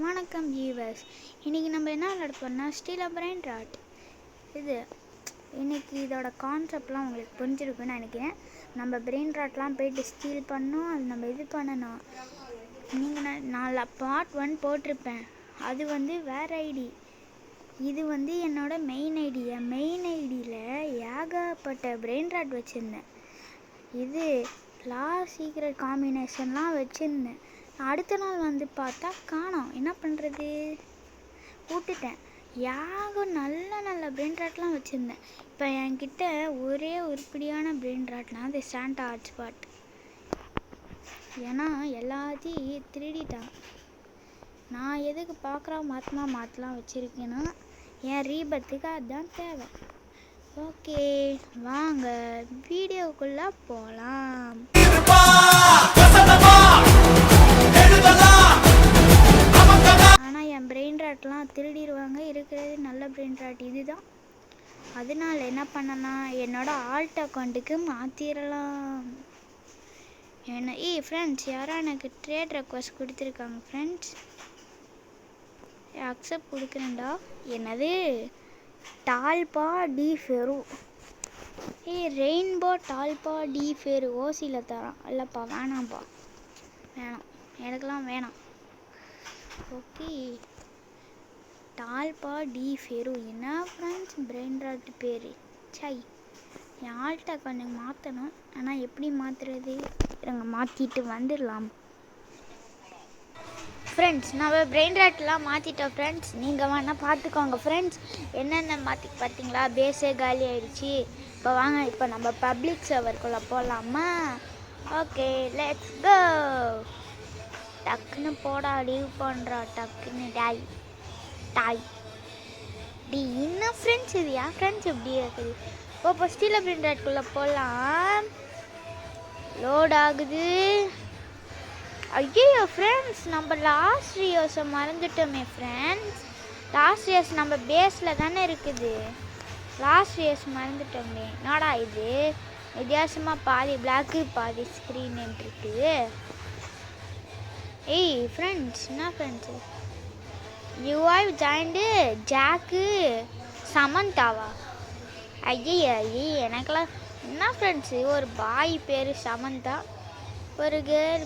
வணக்கம் ஜீவஸ். இன்றைக்கி நம்ம என்ன விளையாட போகிறோம்னா ஸ்டீல் பிரெயின் ராட். இன்றைக்கி இதோட கான்செப்ட்லாம் உங்களுக்கு புரிஞ்சிருக்குன்னு நினைக்கிறேன். நம்ம பிரெயின் ராட்லாம் போயிட்டு ஸ்டீல் பண்ணோம், அது நம்ம இது பண்ணணும். நீங்கள் நான் பார்ட் 1 போட்டிருப்பேன், அது வேறு ஐடி. இது என்னோடய மெயின் ஐடி. என் மெயின் ஐடியில் ஏகப்பட்ட பிரெயின் ராட் வச்சுருந்தேன். இது லாஸ்ட் சீக்ரெட் காம்பினேஷன்லாம் வச்சுருந்தேன். அடுத்த நாள் பார்த்தா காணோம். என்ன பண்ணுறது, விட்டுட்டேன். நல்ல நல்ல பிரெயின் ராட்லாம் வச்சுருந்தேன். இப்போ என்கிட்ட ஒரே உருப்படியான பிரெயின் ராட்னா அது சாண்டா ஹாட்ஸ்பாட். ஏன்னா எல்லாத்தையும் திருடிட்டாங்க. நான் எதுக்கு பார்க்குறா மாற்றலாம் வச்சுருக்கேன்னா என் ரீபத்துக்கு அதுதான் தேவை. ஓகே, வாங்க வீடியோக்குள்ளே போகலாம். ஆனால் என் பிரெயின் ராட்லாம் திருடிடுவாங்க. இருக்கிறது நல்ல பிரெயின் ராட் இதுதான். அதனால என்ன பண்ணலாம், என்னோட ஆல்ட் அக்கௌண்ட்டுக்கு மாற்றிடலாம். ஃப்ரெண்ட்ஸ், யாரும் எனக்கு ட்ரேட் ரெக்வஸ்ட் கொடுத்துருக்காங்க. ஃப்ரெண்ட்ஸ், அக்செப்ட் கொடுக்குறேன்டா. என்னது டால்பா டி ஃபெரு. ரெயின்போ டால்பா டி ஃபெரு ஓசியில் தரான். இல்லைப்பா, வேணாம்ப்பா, வேணாம், எனக்கெல்லாம் வேணாம். ஓகே, டால்பா டி ஃபெரு. என்ன ஃப்ரெண்ட்ஸ் பிரெயின் ராட் பேர். சை, என் ஆல்ட் அக்கௌண்ட்டுக்கு மாற்றணும். ஆனால் எப்படி மாற்றுறது, நாங்கள் மாற்றிட்டு வந்துடலாம். ஃப்ரெண்ட்ஸ், நம்ம பிரெயின் ராட்லாம் மாற்றிட்டோம். ஃப்ரெண்ட்ஸ், நீங்கள் வேணால் பார்த்துக்கோங்க. ஃப்ரெண்ட்ஸ், என்னென்ன மாற்றி பார்த்தீங்களா, பேஸே காலி ஆகிடுச்சு. இப்போ வாங்க, இப்போ நம்ம பப்ளிக் சர்வருக்குள்ளே போகலாமா? Okay, let's go. டக்குன்னு போடா, லீவ் பண்ணுறா டக்குன்னு. டாய் டி இன்னும் ஃப்ரெண்ட்ஸ், இது ஏன் ஃப்ரெண்ட்ஸ் எப்படி இருக்குது? இப்போ ஸ்டீல் பிரெயின் ராட்குள்ளே போகலாம். லோட் ஆகுது. ஐயோ ஃப்ரெண்ட்ஸ், நம்ம லாஸ்ட் ரியோஸை மறந்துட்டோமே. ஃப்ரெண்ட்ஸ், லாஸ்ட் ரியோஸ் நம்ம பேஸில் தானே இருக்குது. லாஸ்ட் ரியோஸ் மறந்துட்டோமே. என்னடா இது வித்தியாசமாக பாதி பிளாக்கு பாதி ஸ்க்ரீன் இருக்குது. ஃப்ரெண்ட்ஸ், என்ன friends, you have joined jack சமந்தாவா? ஐயா எனக்கெல்லாம் என்ன ஃப்ரெண்ட்ஸு, ஒரு பாய் பேர் சமந்தா, ஒரு கேர்ள்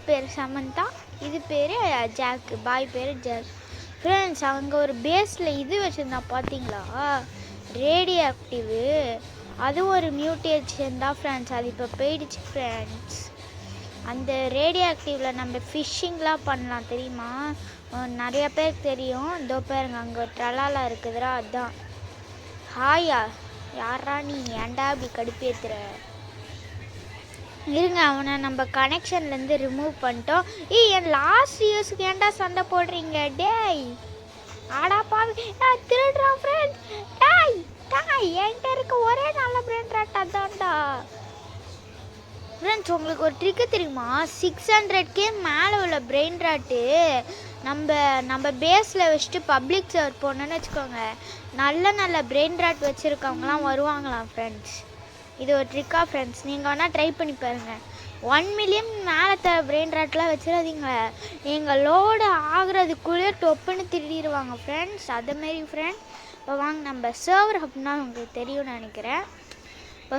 பேர் சமந்தா, இது பேர் ஜாக்கு, பாய் பேர் ஜாக். ஃப்ரெண்ட்ஸ், அவங்க ஒரு பேஸில் இது வச்சுருந்தா பார்த்தீங்களா, ரேடியோ ஆக்டிவு. அது ஒரு மியூட்டேஷன் தான் ஃப்ரெண்ட்ஸ். அது இப்போ போயிடுச்சு ஃப்ரெண்ட்ஸ். அந்த ரேடியோ ஆக்டிவில் நம்ம ஃபிஷ்ஷிங்லாம் பண்ணலாம் தெரியுமா? நிறையா பேருக்கு தெரியும். இதோ பாருங்க, அங்கே ஒரு ட்ரலாலா இருக்குதுரா, அதுதான். ஹாயா, யாரா நீ, ஏன்டா அப்படி கடுப்பேத்துற? இருங்க, அவனை நம்ம கனெக்ஷன்லேருந்து ரிமூவ் பண்ணிட்டோம். என் லாஸ்ட் இயர்ஸுக்கு ஏன்டா சண்டை போடுறீங்க? டேய் ஆடாப்பா, திருடுறான் ஃப்ரெண்ட்ஸ். என்கிட்ட இருக்க ஒரே நல்ல பிரெயின் ராட் அதான்டா. ஃப்ரெண்ட்ஸ், உங்களுக்கு ஒரு ட்ரிக்கு தெரியுமா? 600K மேலே உள்ள பிரெயின் ராட்டு நம்ம பேஸில் வச்சுட்டு பப்ளிக் சர்வர் போனோன்னு வச்சுக்கோங்க, நல்ல பிரெயின் ராட் வச்சுருக்கவங்களாம் வருவாங்களாம் ஃப்ரெண்ட்ஸ். இது ஒரு ட்ரிக்கா ஃப்ரெண்ட்ஸ், நீங்கள் வேணால் ட்ரை பண்ணி பாருங்கள். 1 மில்லியன் மேலே பிரெயின் ராட்லாம் வச்சிடாதீங்க. நீங்கள் லோடு ஆகுறதுக்குள்ளே டொப்புன்னு திருடிடுவாங்க ஃப்ரெண்ட்ஸ். அதேமாரி ஃப்ரெண்ட்ஸ், இப்போ வாங்க நம்ம சர்வர் அப்படின்னா உங்களுக்கு தெரியும்னு நினைக்கிறேன். இப்போ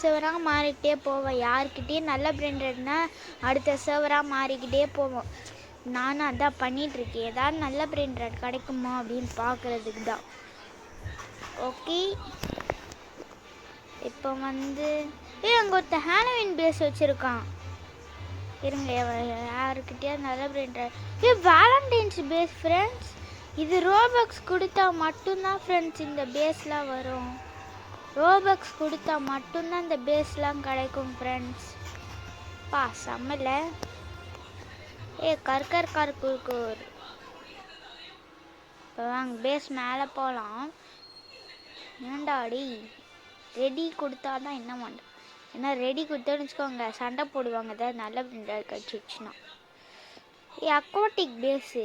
சர்வராக மாறிக்கிட்டே போவோம். யாருக்கிட்டேயும் நல்ல பிரெயின் ராட்னா அடுத்த சர்வராக மாறிக்கிட்டே போவோம். நானும் அதான் பண்ணிகிட்ருக்கேன். ஏதாவது நல்ல பிரெயின் ராட் கிடைக்குமா அப்படின்னு பார்க்குறதுக்கு தான். ஓகே, இப்போ அங்கே ஒருத்தர் ஹாலோவின் பேஸ் வச்சுருக்கான். இருங்க, யாருக்கிட்டே நல்ல brain rot. Valentine's base friends. இது ரோபக்ஸ் கொடுத்தா மட்டும்தான் ஃப்ரெண்ட்ஸ் இந்த பேஸ்லாம் வரும். ரோபக்ஸ் கொடுத்தா மட்டும்தான் இந்த பேஸ்லாம் கிடைக்கும் ஃப்ரெண்ட்ஸ். செம்மல. கர்கூர். இப்போ வாங்க பேஸ் மேலே போகலாம். ஏண்டாடி ரெடி கொடுத்தா தான் என்ன பண்ணுறேன். ஏன்னா ரெடி கொடுத்தோன்னு வச்சுக்கோங்க, சண்டை போடுவாங்க. ஏதாவது நல்ல பிரெண்ட் ராட் கிடச்சிச்சுன்னா. அக்வாட்டிக் பேஸு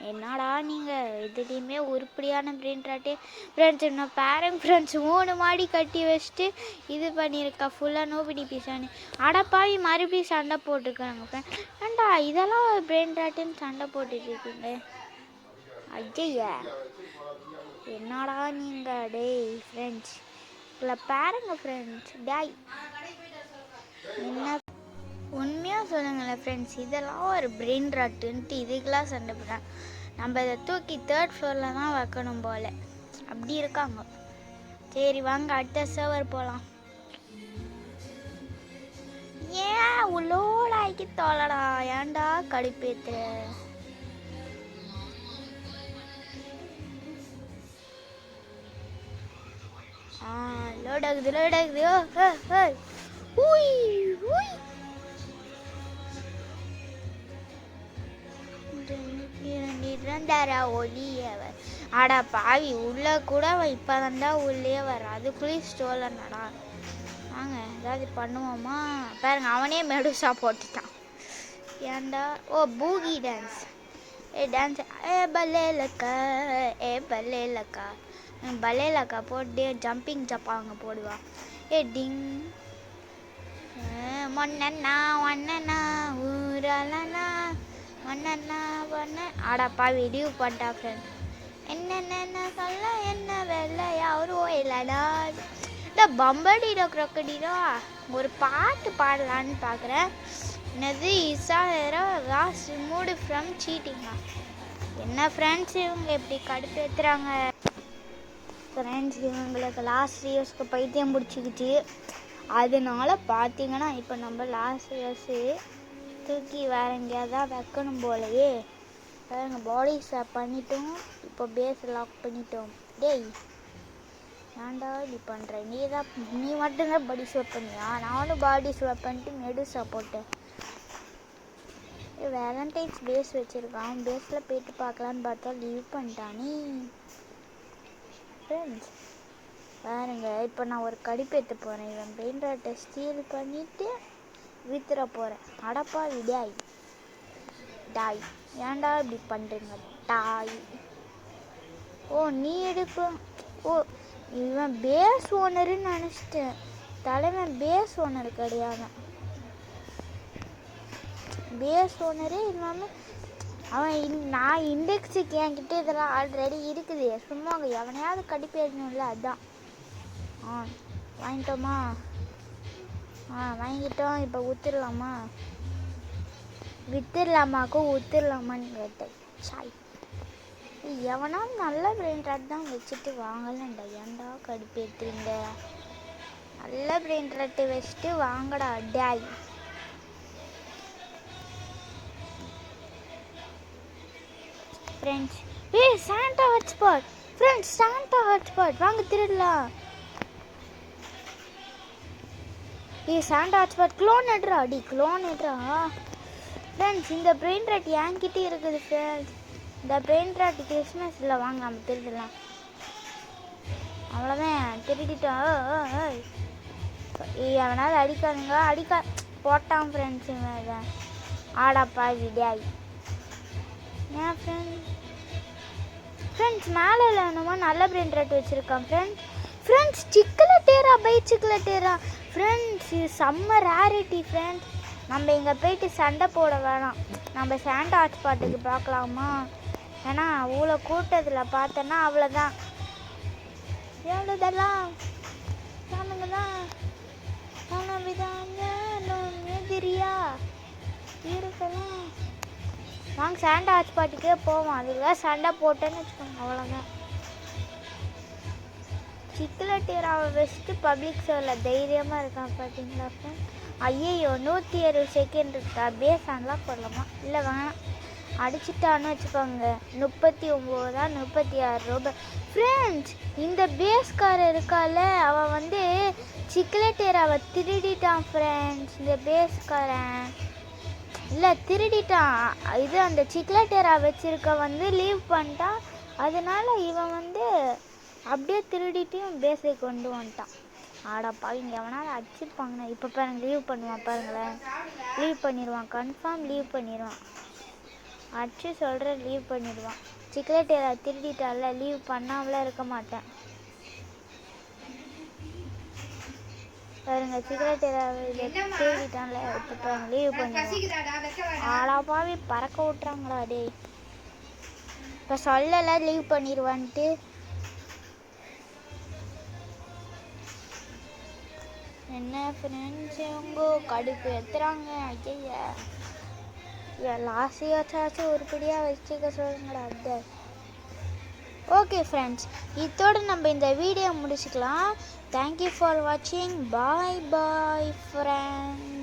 என்னடா நீங்கள் எதுலேயுமே உருப்படியான பிரெயின் ராட்டே ஃப்ரெண்ட்ஸ் இன்னும் பேரண்ட் ஃப்ரெண்ட்ஸ் 3 மாடி கட்டி வச்சுட்டு இது பண்ணியிருக்கா ஃபுல்லாக நோபடி பீஸானு அடப்பாவி மறுபடியும் சண்டை போட்டுருக்காங்க ஃப்ரெண்ட். ஏண்டா இதெல்லாம் பிரெயின் ராட்டுன்னு சண்டை போட்டுட்டு இருக்கீங்க. ஐயா என்னடா நீங்கள் டேய் ஃப்ரெண்ட்ஸ் இல்லை பாருங்க ஃப்ரெண்ட்ஸ் டேய் என்ன உண்மையாக சொல்லுங்களேன் ஃப்ரெண்ட்ஸ், இதெல்லாம் ஒரு பிரெயின் ராட்டுன்ட்டு இதுக்கெல்லாம் சண்டை போடுறாங்க. நம்ம இதை தூக்கி 3rd ஃப்ளோரில் தான் வைக்கணும் போல் அப்படி இருக்காங்க. சரி வாங்க அடுத்த சர்வர் போகலாம். ஏன் உள்ளோட ஆக்கி தோலடா ஏன்டா கடுப்பேத்துற. லோட் ஆகுது லோட் ஆகுது. ஊய் ஊய் அடா பாவி உள்ள கூட இப்பதான்டா உள்ளே வர அதுக்குள்ளேயும் ஸ்டோலனடா. வாங்க ஏதாவது பண்ணுவோமா பாருங்க. அவனே மெடுசா போட்டுட்டான். ஏன்டா ஓ பூகி டான்ஸ் டான்ஸ் பல்லேலக்கா பல்லேலக்கா பல்லேலக்கா போட்டு ஜம்பிங் ஜப்பாங்க போடுவா. டிங் மொன்னா ஒன்னா ஊரலனா ஒன்னா ஒன்ன ஆடா பாவி லீவ் பண்ணிட்டா ஃப்ரெண்ட். என்னென்ன சொல்ல என்ன வெள்ளை யாரும் இல்லைடா. பம்படிடோ க்ரொக்கடிடோ ஒரு பாட்டு பாடலான்னு பார்க்குறேன். என்னது இசாரோ லாஸ்ட் மூடு ஃப்ரம் சீட்டிங்கா. என்ன ஃப்ரெண்ட்ஸ் இவங்க எப்படி கடுப்பேற்றுறாங்க ஃப்ரெண்ட்ஸ். இவங்களுக்கு லாஸ்ட் இயர்ஸ்க்கு பைத்தியம் பிடிச்சிக்கிச்சு. அதனால பார்த்தீங்கன்னா இப்போ நம்ம லாஸ்ட் இயர்ஸு தூக்கி வேறு எங்கேயாவது தான் வைக்கணும் போலையே. பாருங்க பாடி ஸ்வாப் பண்ணிட்டோம். இப்போ பேஸ் லாக் பண்ணிட்டோம். டேய் ஏன்டா இப்படி பண்ணுறேன். நீ மட்டும்தான் பாடி ஸ்வாப் பண்ணியா? நானும் பாடி ஸ்வாப் பண்ணிட்டு மெடுசா போட்டேன். வேலண்டைன்ஸ் பேஸ் வச்சுருக்கான். பேஸில் போயிட்டு பார்க்கலான்னு பார்த்தா லீவ் பண்ணிட்டானே ஃப்ரெண்ட்ஸ். பாருங்க இப்போ நான் ஒரு கடுப்பேற்ற போகிறேன். இவன் பெயிண்ட் ராட்டை ஸ்டீல் பண்ணிவிட்டு வித்துற போகிறேன். அடப்பா விடாய் டாய் ஏன்டா இப்படி பண்ணுறீங்க டாய். ஓ நீ எடுப்பு. ஓ இவன் பேஸ் ஓனருன்னு நினச்சிட்டேன். தலைவன் பேஸ் ஓனர் கிடையாது. பேஸ் ஓனரே இல்லாமல் அவன் நான் இண்டெக்ஸுக்கு என்கிட்ட இதெல்லாம் ஆல்ரெடி இருக்குது. சும்மா அங்கே எவனையாவது கடுப்பேறணும்ல அதுதான். வாங்கிட்டோமா? வாங்கிட்டோம். இப்போ ஊற்றிடலாமா? வித்துடலாமாக்கோ ஊற்றிடலாமான்னு கேட்டேன். சாய் எவனாலும் நல்ல பிரெயின் ராட் தான் வச்சுட்டு வாங்கலண்டா. ஏன்டா கடுப்பேற்றுங்க. நல்ல பிரெயின் ராட்டு வச்சுட்டு வாங்கடா டாய். Friends Santa hotspot friends Santa hotspot வாங்க திருடலாம். சாண்டா ஹாட்ஸ்பாட் க்ளோன் எடுறா அடி க்ளோன் எடுறா ஃப்ரெண்ட்ஸ். இந்த பிரெயின் ராட் என்கிட்டே இருக்குது ஃப்ரெண்ட்ஸ். இந்த பிரெயின் ராட் கிறிஸ்மஸில் வாங்க நம்ம திருடலாம். அவ்வளோதான் திருடிட்டோம். அவனாவது அடிக்காதுங்க அடிக்கா போட்டான் ஃப்ரெண்ட்ஸ். இவன் ஆடாப்பா விடாய் ஏன் ஃப்ரெண்ட்ஸ் மேலே இல்லைனுமா நல்ல பிரெயின் ராட் வச்சுருக்கான் ஃப்ரெண்ட்ஸ். ஃப்ரெண்ட்ஸ் சிக்கலட்டேரா பை சிக்கலட்டேரா ஃப்ரெண்ட்ஸ். இது செம்ம ரேரிட்டி ஃப்ரெண்ட்ஸ். நம்ம இங்கே போயிட்டு சண்டை போட வேணாம். நம்ம சாண்டா ஹாட்ஸ்பாட்டுக்கு பார்க்கலாமா? ஏன்னா அவ்வளோ கூட்டத்தில் பார்த்தோன்னா அவ்வளோதான். எவ்வளோதெல்லாம் நானுங்க தான் எதிரியா இருக்கலாம். வாங்க சாண்டா ஹாட்ஸ்பாட்டுக்கே போவோம். அதுக்கு சண்டை போட்டேன்னு வச்சுக்கோங்க அவ்வளோதான். சிக்கலட்டேராவை வச்சுட்டு பப்ளிக் சர்வில் தைரியமாக இருக்கான் பார்த்தீங்களா ஃப்ரெண்ட். ஐயோ 160 செகண்ட் இருக்கா. பேஸ் அன்லாக் பண்ணலாமா? இல்லை வேணாம். அடிச்சுட்டான்னு வச்சுக்கோங்க 39 36 ரூபாய் ஃப்ரெண்ட்ஸ். இந்த பேஸ்காரர் இருக்கால அவன் வந்து சிக்கலட்டேராவை திருடிட்டான் ஃப்ரெண்ட்ஸ். இந்த பேஸ்காரன் இல்லை திருடிட்டான். இது அந்த சிக்கலட்டேரா வச்சுருக்க வந்து லீவ் பண்ணிட்டான். அதனால இவன் வந்து அப்படியே திருடிட்டையும் பேஸை கொண்டு வந்துட்டான். ஆடாப்பா இங்கே எவனாலும் அடிச்சிருப்பாங்கண்ணா. இப்போ பாருங்க லீவ் பண்ணுவான் பாருங்களேன். லீவ் பண்ணிடுவான் கன்ஃபார்ம் லீவ் பண்ணிடுவான். அச்சு சொல்கிற லீவ் பண்ணிடுவான். சிக்லெட் ஏதாவது திருடிட்டால லீவ் பண்ணாமலாம் இருக்க மாட்டேன். பாருங்க சிகரெட் ஏதாவது தேடிட்டான்ல இப்போ லீவ் பண்ணிடுவான். ஆளாப்பாவே பறக்க விட்றாங்களா டே. இப்போ சொல்லலை லீவ் பண்ணிடுவான்ட்டு. என்ன ஃப்ரெண்ட்ஸ் இவங்க கடுப்பு ஏற்றுறாங்க. ஐயா லாஸ்ட் வச்சாச்சும் உருப்படியாக வச்சுக்க சொல்லுங்கடா. அந்த ஓகே ஃப்ரெண்ட்ஸ், இதோடு நம்ம இந்த வீடியோ முடிச்சுக்கலாம். தேங்க்யூ ஃபார் வாட்சிங். பாய் பாய் ஃப்ரெண்ட்ஸ்.